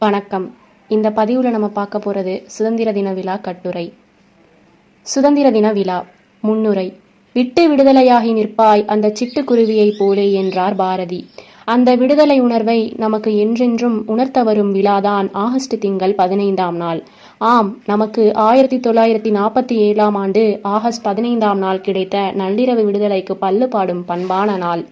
வணக்கம். இந்த பதிவில் நம்ம பார்க்க போகிறது சுதந்திர தின விழா கட்டுரை. சுதந்திர தின விழா முன்னுரை. விட்டு விடுதலையாகி நிற்பாய் அந்த சிட்டுக்குருவியைப் போலே என்றார் பாரதி. அந்த விடுதலை உணர்வை நமக்கு என்றென்றும் உணர்த்த வரும் விழாதான் ஆகஸ்ட் திங்கள் 15ஆம் நாள். ஆம், நமக்கு 1947ஆம் ஆண்டு ஆகஸ்ட் 15ஆம் நாள் கிடைத்த நள்ளிரவு விடுதலைக்கு பல்லு பாடும் பண்பான நாள்.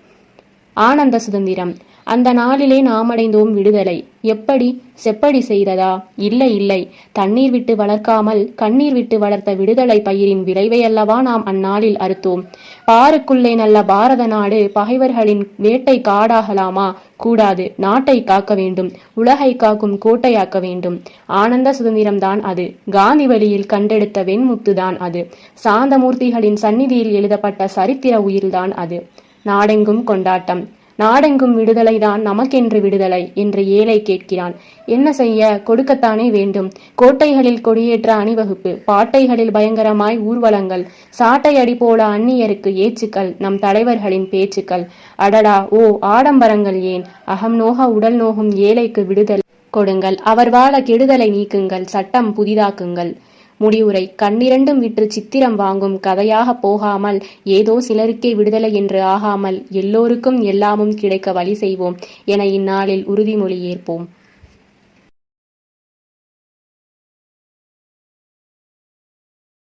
ஆனந்த சுதந்திரம். அந்த நாளிலே நாம் அடைந்தோம் விடுதலை. எப்படி? செப்படி செய்ததா? இல்லை இல்லை, தண்ணீர் விட்டு வளர்க்காமல் கண்ணீர் விட்டு வளர்த்த விடுதலை பயிரின் விளைவையல்லவா நாம் அந்நாளில் அறுத்தோம். பாருக்குள்ளே நல்ல பாரத நாடு பகைவர்களின் வேட்டை காடாகலாமா? கூடாது. நாட்டை காக்க வேண்டும், உலகை காக்கும் கோட்டையாக்க வேண்டும். ஆனந்த சுதந்திரம்தான் அது. காந்தி வழியில் கண்டெடுத்த வெண்முத்துதான் அது. சாந்தமூர்த்திகளின் சந்நிதியில் எழுதப்பட்ட சரித்திர உயில்தான் அது. நாடெங்கும் கொண்டாட்டம். நாடெங்கும் விடுதலைதான், நமக்கென்று விடுதலை என்று ஏழை கேட்கிறான். என்ன செய்ய? கொடுக்கத்தானே வேண்டும். கோட்டைகளில் கொடியேற்ற அணிவகுப்பு, பாட்டைகளில் பயங்கரமாய் ஊர்வலங்கள், சாட்டை அடி போல அந்நியருக்கு ஏச்சுக்கள், நம் தலைவர்களின் பேச்சுக்கள். அடடா, ஓ ஆடம்பரங்கள் ஏன்? அகம் நோக உடல் நோகும் ஏழைக்கு விடுதலை கொடுங்கள், அவர் வாழ கெடுதலை நீக்குங்கள், சட்டம் புதிதாக்குங்கள். முடிவுரை. கண்ணிரண்டும் விற்று சித்திரம் வாங்கும் கதையாக போகாமல், ஏதோ சிலருக்கே விடுதலை என்று ஆகாமல், எல்லோருக்கும் எல்லாமும் கிடைக்க வழி செய்வோம் என இந்நாளில் உறுதிமொழி ஏற்போம்.